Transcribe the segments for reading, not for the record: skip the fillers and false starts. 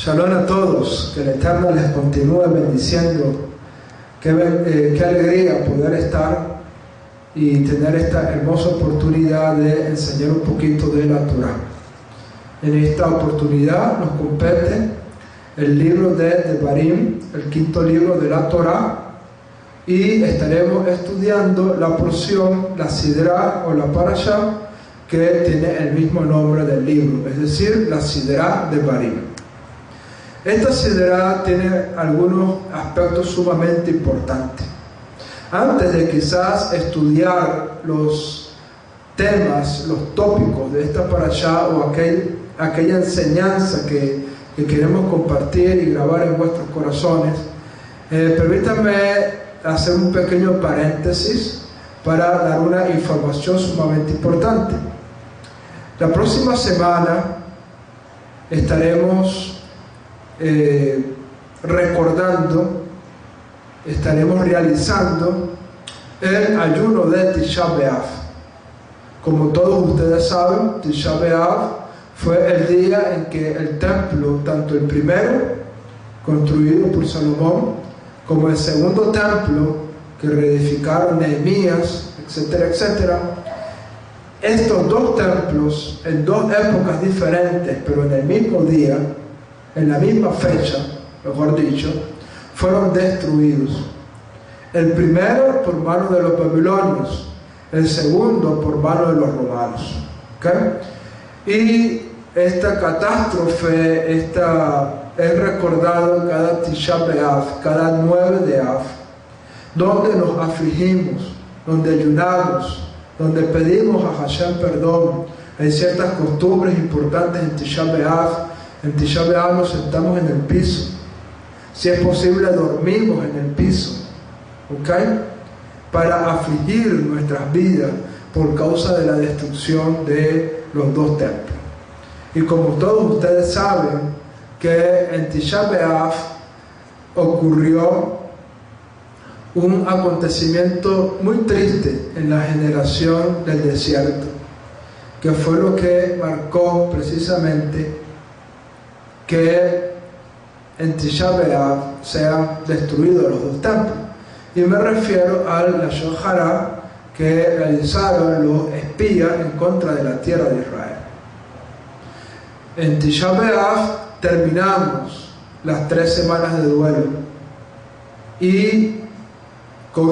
Shalom a todos, que el Eterno les continúe bendiciendo. Qué alegría poder estar y tener esta hermosa oportunidad de enseñar un poquito de la Torah. En esta oportunidad nos compete el libro de Devarim, el quinto libro de la Torah, y estaremos estudiando la porción, la Sidra o la Parashá, que tiene el mismo nombre del libro, es decir, la Sidra de Devarim. Esta sidra tiene algunos aspectos sumamente importantes. Antes de quizás estudiar los temas, los tópicos de esta parashá o aquella enseñanza que queremos compartir y grabar en vuestros corazones, permítanme hacer un pequeño paréntesis para dar una información sumamente importante. La próxima semana estaremos estaremos realizando el ayuno de Tisha B'Av. Como todos ustedes saben, Tisha B'Av fue el día en que el templo, tanto el primero, construido por Salomón, como el segundo templo, que reedificaron Nehemías, etcétera, etcétera, estos dos templos, en dos épocas diferentes, pero en el mismo día, en la misma fecha, mejor dicho, fueron destruidos. El primero por mano de los babilonios, el segundo por mano de los romanos. Y esta catástrofe es recordado cada Tisha B'Av, cada 9 de Av, donde nos afligimos, donde ayunamos, donde pedimos a Hashem perdón. Hay ciertas costumbres importantes en Tisha B'Av. En Tisha B'Av nos sentamos en el piso. Si es posible, dormimos en el piso, para afligir nuestras vidas por causa de la destrucción de los dos templos. Y como todos ustedes saben, que en Tisha B'Av ocurrió un acontecimiento muy triste en la generación del desierto, que fue lo que marcó precisamente que en Tisha B'Av sean destruidos los dos templos. Y me refiero al Lashon Hara que realizaron los espías en contra de la tierra de Israel. En Tisha B'Av terminamos las 3 semanas de duelo y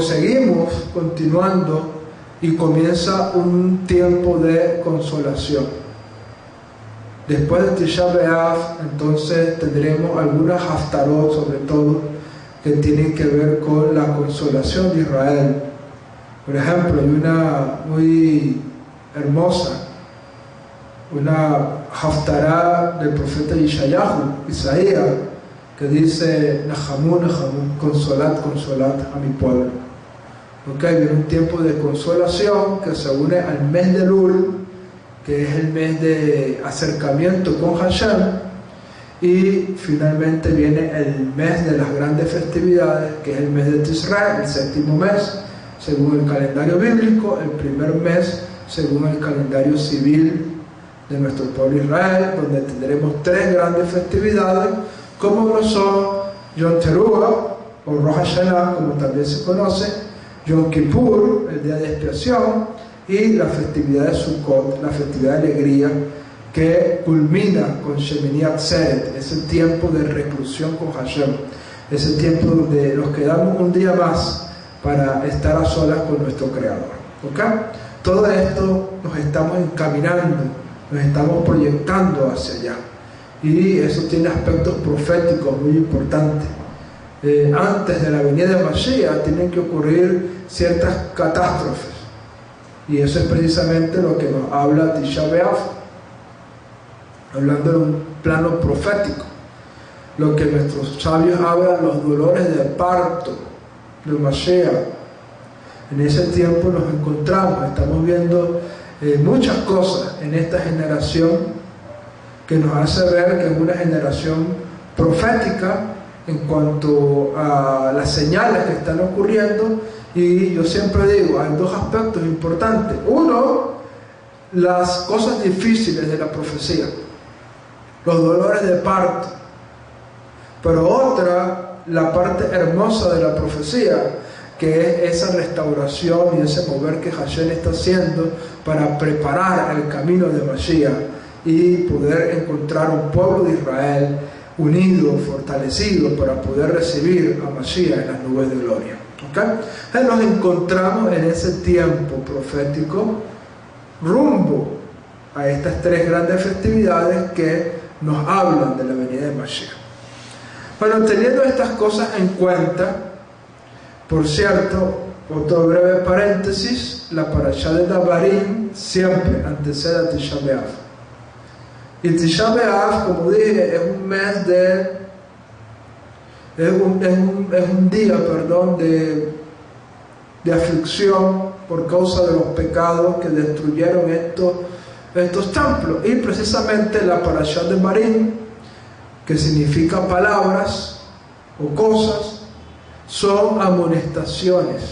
seguimos continuando y comienza un tiempo de consolación. Después de Tisha B'Av, entonces tendremos algunas haftarot, sobre todo, que tienen que ver con la consolación de Israel. Por ejemplo, hay una muy hermosa, una haftará del profeta Isaías, que dice: Nahamu, Nahamu, consolad, consolad a mi pueblo. Viene un tiempo de consolación que se une al mes de Elul, que es el mes de acercamiento con Hashem, y finalmente viene el mes de las grandes festividades, que es el mes de Tishrei, el 7º mes según el calendario bíblico, el primer mes según el calendario civil de nuestro pueblo Israel, donde tendremos 3 grandes festividades, como lo son Yom Teruah o Rosh Hashanah, como también se conoce, Yom Kippur, el día de expiación, y la festividad de Sukkot, la festividad de alegría, que culmina con Shemini Atzeret, ese tiempo de reclusión con Hashem, ese tiempo donde nos quedamos un día más para estar a solas con nuestro Creador. Todo esto nos estamos encaminando, nos estamos proyectando hacia allá, y eso tiene aspectos proféticos muy importantes. Antes de la venida de Mashiach tienen que ocurrir ciertas catástrofes, y eso es precisamente lo que nos habla Tisha B'Av, hablando en un plano profético. Lo que nuestros sabios hablan, los dolores del parto de Mashiach. En ese tiempo nos encontramos, estamos viendo muchas cosas en esta generación que nos hace ver que es una generación profética en cuanto a las señales que están ocurriendo. Y yo siempre digo, hay 2 aspectos importantes. Uno, las cosas difíciles de la profecía, los dolores de parto, Pero otra, la parte hermosa de la profecía, que es esa restauración y ese mover que Hashem está haciendo para preparar el camino de Mashiach y poder encontrar un pueblo de Israel unido, fortalecido para poder recibir a Mashiach en las nubes de gloria. ¿Okay? Entonces nos encontramos en ese tiempo profético rumbo a estas tres grandes festividades que nos hablan de la venida de Mashiach. Bueno, teniendo estas cosas en cuenta, por cierto, otro breve paréntesis, la parashá de Devarim siempre antecede a Tisha B'Av. Y Tisha B'Av, como dije, es un mes de... es un día, perdón, de aflicción por causa de los pecados que destruyeron estos templos. Y precisamente la parashá de Devarim, que significa palabras o cosas, son amonestaciones.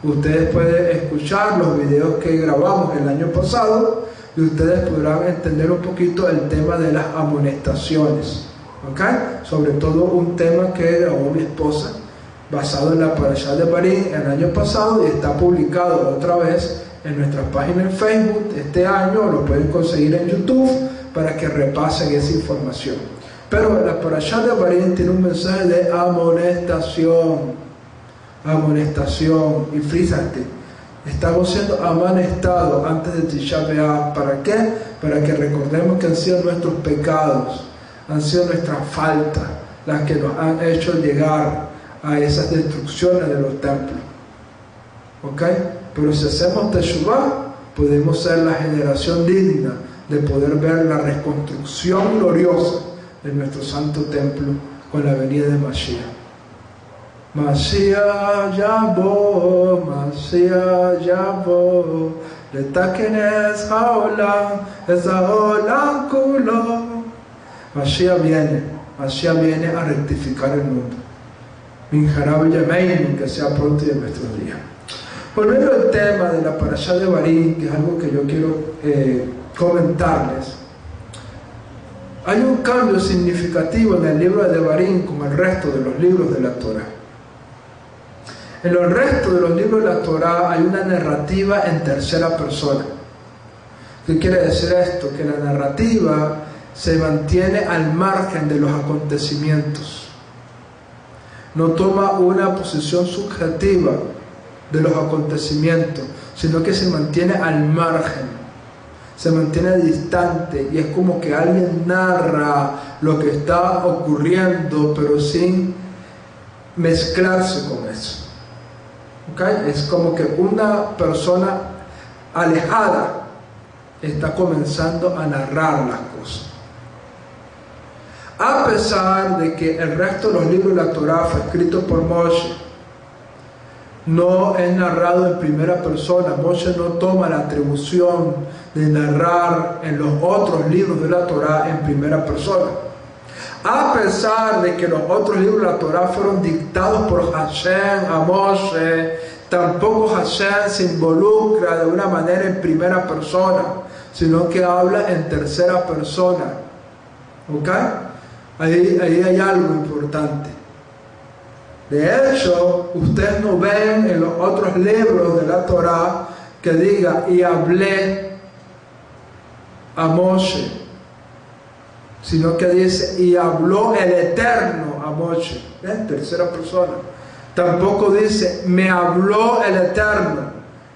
Ustedes pueden escuchar los videos que grabamos el año pasado y ustedes podrán entender un poquito el tema de las amonestaciones, ¿okay? Sobre todo un tema que grabó mi esposa basado en la parashá de Devarim el año pasado y está publicado otra vez en nuestra página en Facebook este año. Lo pueden conseguir en YouTube para que repasen esa información. Pero la parashá de Devarim tiene un mensaje de amonestación. Y fíjate, estamos siendo amonestados antes de Tisha B'Av. ¿Para qué? Para que recordemos que han sido nuestros pecados, han sido nuestras faltas las que nos han hecho llegar a esas destrucciones de los templos. ¿Ok? Pero si hacemos Teshuvah, podemos ser la generación digna de poder ver la reconstrucción gloriosa de nuestro santo templo con la venida de Mashiach. Mashiach yavo, Mashiach yavo, letaken es haolam kulo. Mashiach viene a rectificar el mundo. Minjarab Yamein, que sea pronto y en nuestros días. Volviendo al tema de la parashá de Devarim, que es algo que yo quiero comentarles. Hay un cambio significativo en el libro de Devarim con el resto de los libros de la Torá. En el resto de los libros de la Torá hay una narrativa en tercera persona. ¿Qué quiere decir esto? Que la narrativa se mantiene al margen de los acontecimientos. No toma una posición subjetiva de los acontecimientos, sino que se mantiene al margen. Se mantiene distante y es como que alguien narra lo que está ocurriendo pero sin mezclarse con eso. ¿Okay? Es como que una persona alejada está comenzando a narrar las cosas. A pesar de que el resto de los libros de la Torá fue escrito por Moshe, no es narrado en primera persona. Moshe no toma la atribución de narrar en los otros libros de la Torá en primera persona. A pesar de que los otros libros de la Torá fueron dictados por Hashem a Moshe, tampoco Hashem se involucra de una manera en primera persona, sino que habla en tercera persona. ¿Ok? Ahí hay algo importante. De hecho, ustedes no ven en los otros libros de la Torá que diga, y hablé a Moshe, sino que dice, y habló el Eterno a Moshe, en tercera persona. Tampoco dice, me habló el Eterno.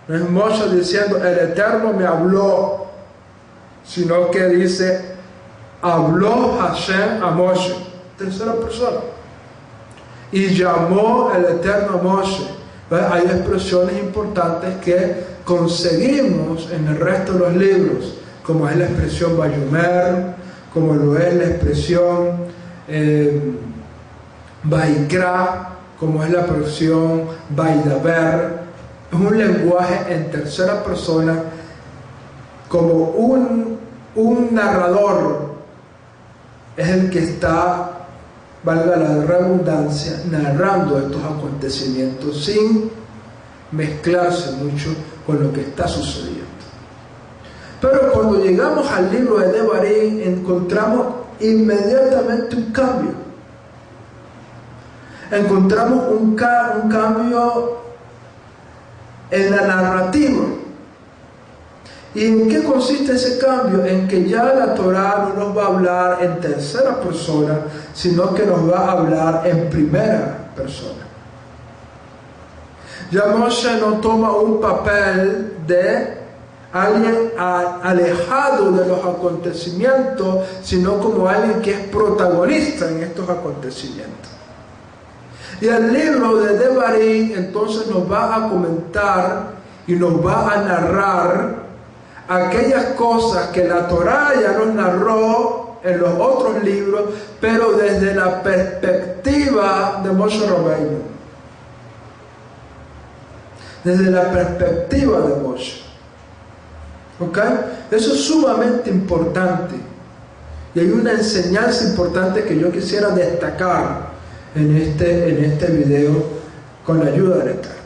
No es Moshe diciendo, el Eterno me habló, sino que dice, habló Hashem a Moshe, tercera persona. Y llamó el Eterno a Moshe. Hay expresiones importantes que conseguimos en el resto de los libros, como es la expresión Vayomer, como lo es la expresión Vaikra, como es la expresión Vaidaber. Es un lenguaje en tercera persona, como un narrador es el que está, valga la redundancia, narrando estos acontecimientos sin mezclarse mucho con lo que está sucediendo. Pero cuando llegamos al libro de Devarim encontramos inmediatamente un cambio. Encontramos un cambio en la narrativa. ¿Y en qué consiste ese cambio? En que ya la Torá no nos va a hablar en tercera persona, sino que nos va a hablar en primera persona. Ya Moshe no toma un papel de alguien alejado de los acontecimientos, sino como alguien que es protagonista en estos acontecimientos. Y el libro de Devarim entonces nos va a comentar y nos va a narrar aquellas cosas que la Torá ya nos narró en los otros libros, pero desde la perspectiva de Moshe Rabbeinu. Desde la perspectiva de Moshe. ¿Ok? Eso es sumamente importante. Y hay una enseñanza importante que yo quisiera destacar en este video con la ayuda del Eterno.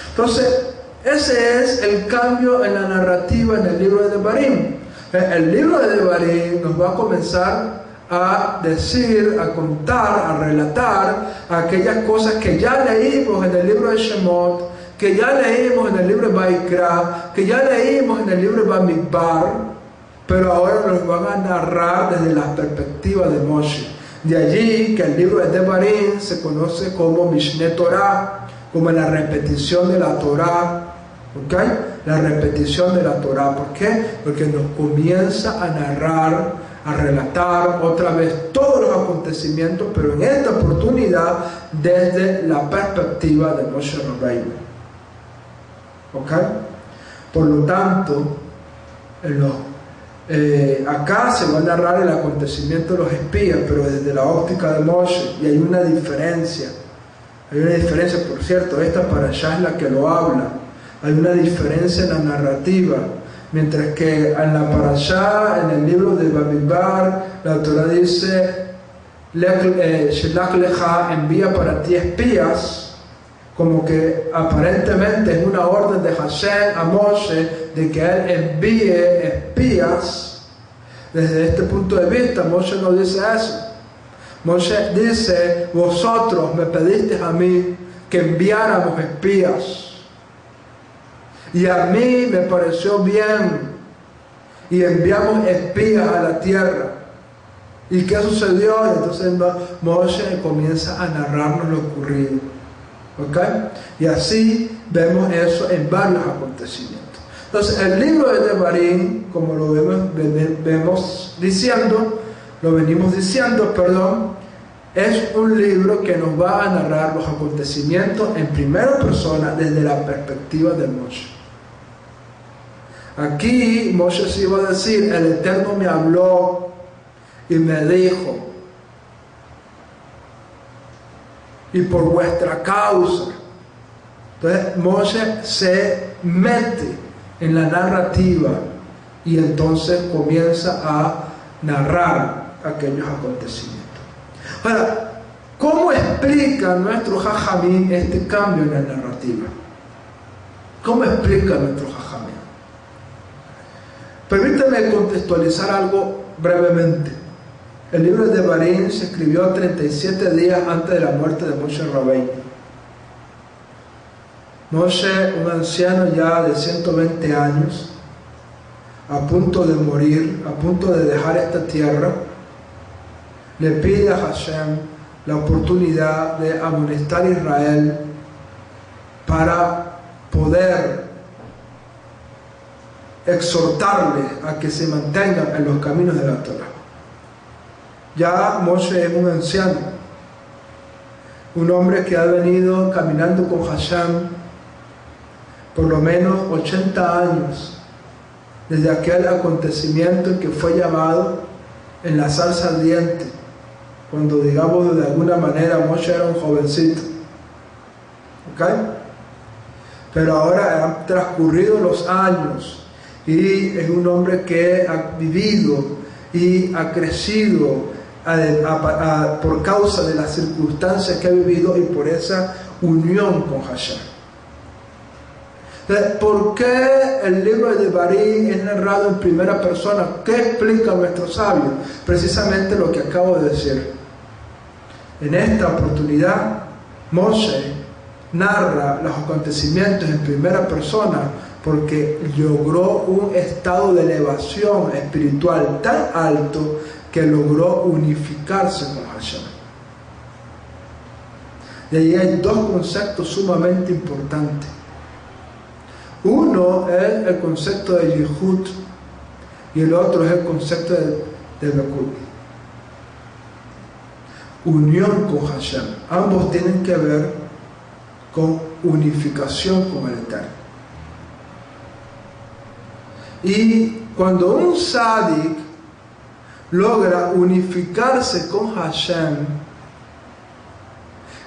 Entonces, ese es el cambio en la narrativa en el libro de Devarim. El libro de Devarim nos va a comenzar a decir, a contar, a relatar aquellas cosas que ya leímos en el libro de Shemot, que ya leímos en el libro de Vaikra, que ya leímos en el libro de Bamidbar, pero ahora nos van a narrar desde la perspectiva de Moshe. De allí que el libro de Devarim se conoce como Mishneh Torah, como la repetición de la Torah. ¿Ok? La repetición de la Torah. ¿Por qué? Porque nos comienza a narrar, a relatar otra vez todos los acontecimientos, pero en esta oportunidad desde la perspectiva de Moshe Rabbeinu. ¿Ok? Por lo tanto, acá se va a narrar el acontecimiento de los espías, pero desde la óptica de Moshe, y hay una diferencia. Hay una diferencia, por cierto, esta parashá es la que lo habla. Hay una diferencia en la narrativa. Mientras que en la parashá, en el libro de Bamidbar, la Torah dice, Shelach lecha, envía para ti espías, como que aparentemente es una orden de Hashem a Moshe de que él envíe espías. Desde este punto de vista, Moshe no dice eso. Moshe dice, vosotros me pedisteis a mí que enviáramos espías. Y a mí me pareció bien. Y enviamos espías a la tierra. ¿Y qué sucedió? Y entonces Moshe comienza a narrarnos lo ocurrido. ¿Ok? Y así vemos eso en varios acontecimientos. Entonces el libro de Devarim, como lo venimos diciendo, es un libro que nos va a narrar los acontecimientos en primera persona desde la perspectiva de Moshe. Aquí Moshe sí va a decir, el Eterno me habló y me dijo, y por vuestra causa. Entonces Moshe se mete en la narrativa y entonces comienza a narrar aquellos acontecimientos. Ahora, ¿cómo explica nuestro Jajamín este cambio en la narrativa? ¿Cómo explica nuestro Jajamín? Permítame contextualizar algo brevemente. El libro de Devarim se escribió 37 días antes de la muerte de Moshe Rabbeinu. Moshe, un anciano ya de 120 años, a punto de morir, a punto de dejar esta tierra, le pide a Hashem la oportunidad de amonestar a Israel para poder exhortarle a que se mantengan en los caminos de la Torah. Ya Moshe es un anciano, un hombre que ha venido caminando con Hashem por lo menos 80 años, desde aquel acontecimiento en que fue llamado en la zarza ardiente, cuando digamos de alguna manera Moshe era un jovencito. ¿Ok? Pero ahora han transcurrido los años y es un hombre que ha vivido y ha crecido por causa de las circunstancias que ha vivido y por esa unión con Hashem. ¿Por qué el libro de Devarim es narrado en primera persona? ¿Qué explica nuestro sabio? Precisamente lo que acabo de decir. En esta oportunidad, Moshe narra los acontecimientos en primera persona porque logró un estado de elevación espiritual tan alto que logró unificarse con Hashem. Y ahí hay dos conceptos sumamente importantes. Uno es el concepto de Yehud y el otro es el concepto de Bekut. Unión con Hashem. Ambos tienen que ver con unificación con el Eterno. Y cuando un Tzadik logra unificarse con Hashem,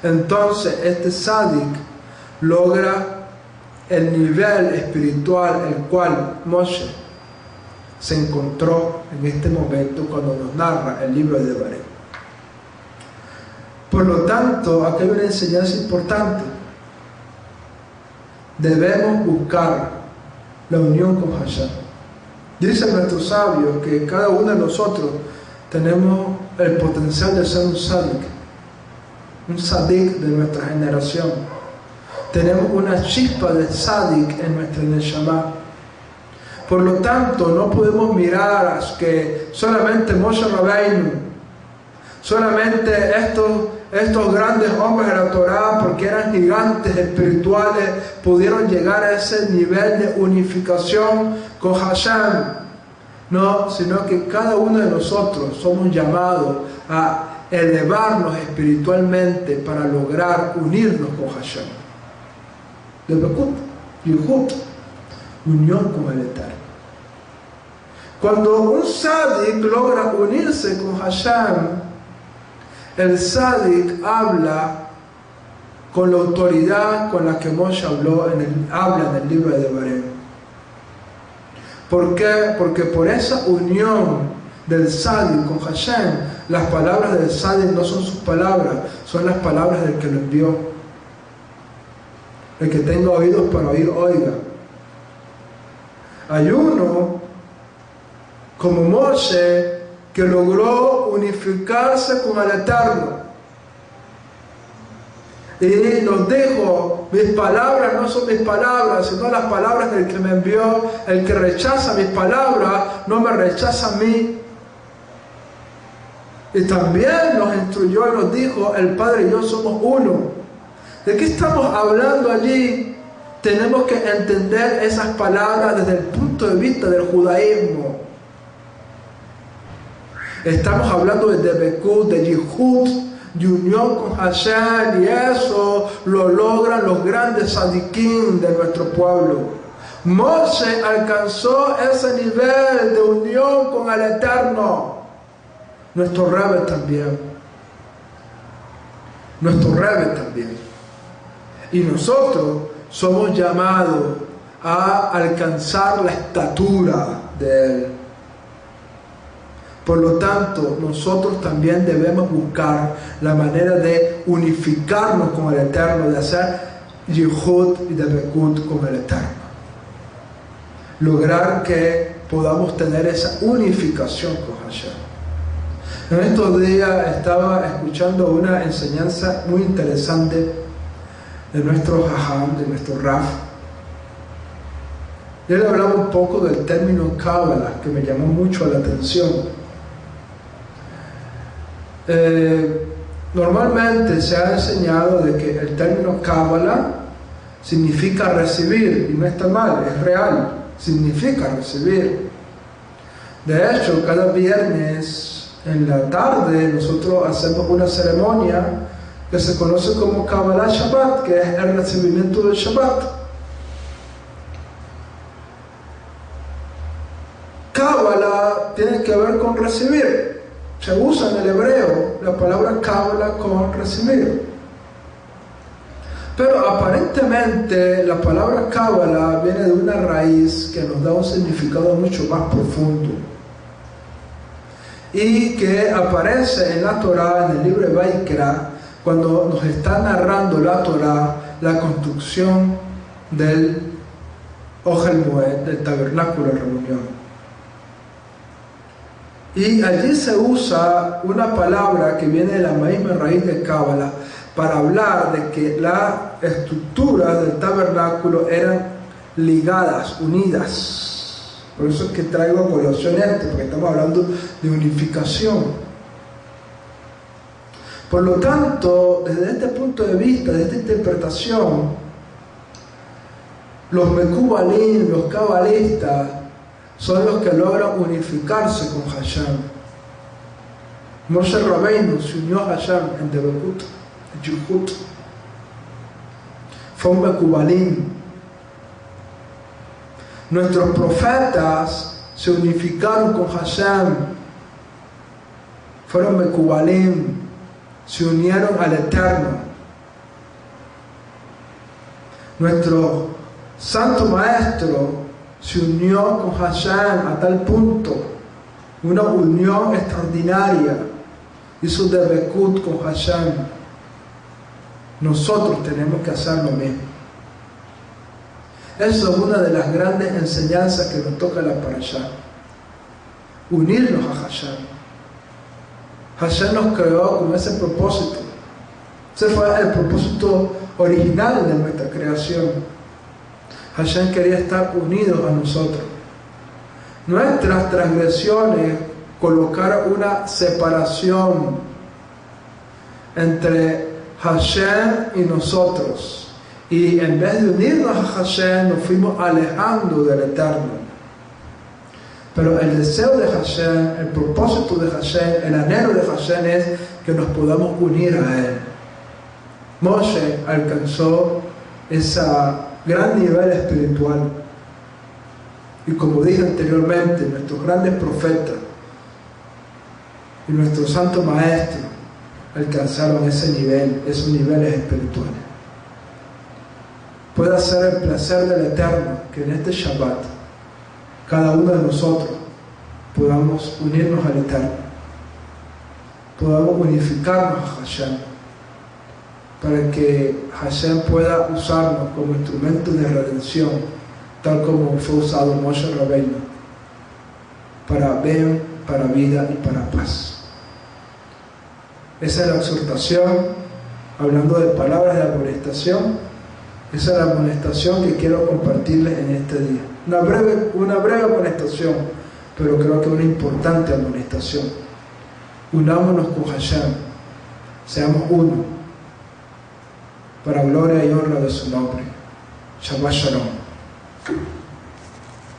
entonces este Tzadik logra el nivel espiritual el cual Moshe se encontró en este momento cuando nos narra el libro de Devarim. Por lo tanto, aquí hay una enseñanza importante. Debemos buscar la unión con Hashem. Dice nuestro sabio que cada uno de nosotros tenemos el potencial de ser un tzadik de nuestra generación. Tenemos una chispa de tzadik en nuestra neshama. Por lo tanto, no podemos mirar a que solamente Moshe Rabbeinu, solamente estos grandes hombres de la Torá, porque eran gigantes espirituales, pudieron llegar a ese nivel de unificación con Hashem. No, sino que cada uno de nosotros somos llamados a elevarnos espiritualmente para lograr unirnos con Hashem. De Bekut, Yehud, unión con el Eterno. Cuando un tzadik logra unirse con Hashem, el tzadik habla con la autoridad con la que Moshe habla en el libro de Devarim. ¿Por qué? Porque por esa unión del tzadik con Hashem, las palabras del tzadik no son sus palabras, son las palabras del que lo envió. El que tenga oídos para oír, oiga. Hay uno como Moshe que logró unificarse con el Eterno y nos dijo: mis palabras no son mis palabras, sino las palabras del que me envió. El que rechaza mis palabras no me rechaza a mí. Y también nos instruyó y nos dijo: el Padre y yo somos uno. ¿De qué estamos hablando allí? Tenemos que entender esas palabras desde el punto de vista del judaísmo. Estamos hablando de Bekut, de Yehud, de unión con Hashem, y eso lo logran los grandes tzadikim de nuestro pueblo. Moshe alcanzó ese nivel de unión con el Eterno. Nuestro Rebbe también. Nuestro Rebbe también. Y nosotros somos llamados a alcanzar la estatura de Él. Por lo tanto, nosotros también debemos buscar la manera de unificarnos con el Eterno, de hacer Yehud y de Bekut con el Eterno. Lograr que podamos tener esa unificación con Hashem. En estos días estaba escuchando una enseñanza muy interesante de nuestro Jajam, de nuestro Raf. Y él hablaba un poco del término Kabbalah, que me llamó mucho la atención. Normalmente se ha enseñado de que el término Kabbalah significa recibir, y no está mal, es real, significa recibir. De hecho, cada viernes en la tarde nosotros hacemos una ceremonia que se conoce como Kabbalah Shabbat, que es el recibimiento del Shabbat. Kabbalah tiene que ver con recibir. Se usa en el hebreo la palabra Kabbalah con recibir. Pero aparentemente la palabra Kabbalah viene de una raíz que nos da un significado mucho más profundo y que aparece en la Torá, en el libro de Vaikra, cuando nos está narrando la Torá la construcción del Ohel Moed, del tabernáculo de reunión. Y allí se usa una palabra que viene de la misma raíz de Cábala para hablar de que las estructuras del tabernáculo eran ligadas, unidas. Por eso es que traigo a colación esto, porque estamos hablando de unificación. Por lo tanto, desde este punto de vista, desde esta interpretación, los Mekubalim, los cabalistas, son los que logran unificarse con Hashem. Moshe Rabbeinu se unió a Hashem en Debekut, en Yuhut. Fue un Mekubalim. Nuestros profetas se unificaron con Hashem. Fueron Mekubalim. Se unieron al Eterno. Nuestro Santo Maestro se unió con Hashem a tal punto, una unión extraordinaria, hizo Debekut con Hashem. Nosotros tenemos que hacer lo mismo. Eso es una de las grandes enseñanzas que nos toca la Parashá, unirnos a Hashem. Hashem nos creó con ese propósito. Ese fue el propósito original de nuestra creación. Hashem quería estar unidos a nosotros. Nuestras transgresiones colocaron una separación entre Hashem y nosotros. Y en vez de unirnos a Hashem, nos fuimos alejando del Eterno. Pero el deseo de Hashem, el propósito de Hashem, el anhelo de Hashem es que nos podamos unir a Él. Moshe alcanzó ese gran nivel espiritual. Y como dije anteriormente, nuestros grandes profetas y nuestro santo maestro alcanzaron ese nivel, esos niveles espirituales. Puede ser el placer del Eterno que en este Shabbat cada uno de nosotros podamos unirnos al Eterno, podamos unificarnos a Hashem, para que Hashem pueda usarnos como instrumento de redención, tal como fue usado Moshe Rabbeinu, para bien, para vida y para paz. Esa es la exhortación, hablando de palabras de amonestación. Esa es la amonestación que quiero compartirles en este día. Una breve amonestación, pero creo que una importante amonestación. Unámonos con Hashem, seamos uno, para gloria y honra de su nombre. Shabbat Shalom.